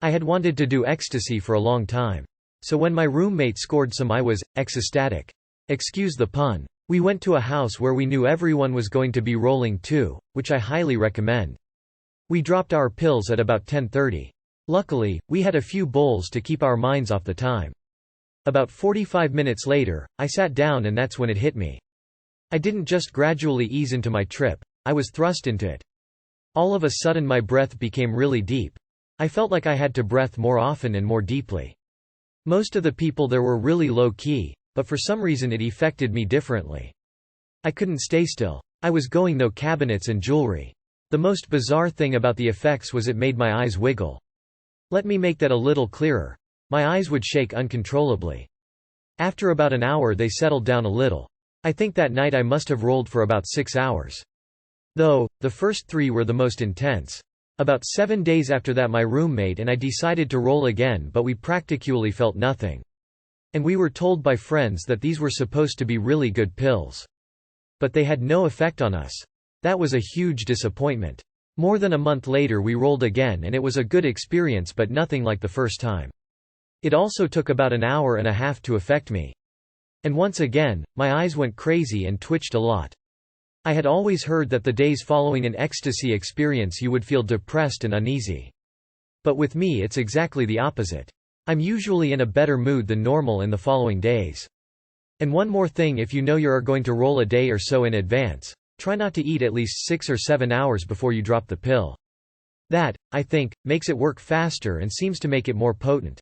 I had wanted to do ecstasy for a long time. So when my roommate scored some I was ecstatic. Excuse the pun. We went to a house where we knew everyone was going to be rolling too, which I highly recommend. We dropped our pills at about 10:30. Luckily, we had a few bowls to keep our minds off the time. About 45 minutes later, I sat down and that's when it hit me. I didn't just gradually ease into my trip, I was thrust into it. All of a sudden my breath became really deep. I felt like I had to breathe more often and more deeply. Most of the people there were really low-key, but for some reason it affected me differently. I couldn't stay still. I was going no cabinets and jewelry. The most bizarre thing about the effects was it made my eyes wiggle. Let me make that a little clearer. My eyes would shake uncontrollably. After about an hour they settled down a little. I think that night I must have rolled for about 6 hours. Though, the first 3 were the most intense. About 7 days after that my roommate and I decided to roll again, but we practically felt nothing. And we were told by friends that these were supposed to be really good pills. But they had no effect on us. That was a huge disappointment. More than a month later we rolled again and it was a good experience but nothing like the first time. It also took about an hour and a half to affect me. And once again, my eyes went crazy and twitched a lot. I had always heard that the days following an ecstasy experience you would feel depressed and uneasy. But with me it's exactly the opposite. I'm usually in a better mood than normal in the following days. And one more thing, if you know you are going to roll a day or so in advance, try not to eat at least 6 or 7 hours before you drop the pill. That, I think, makes it work faster and seems to make it more potent.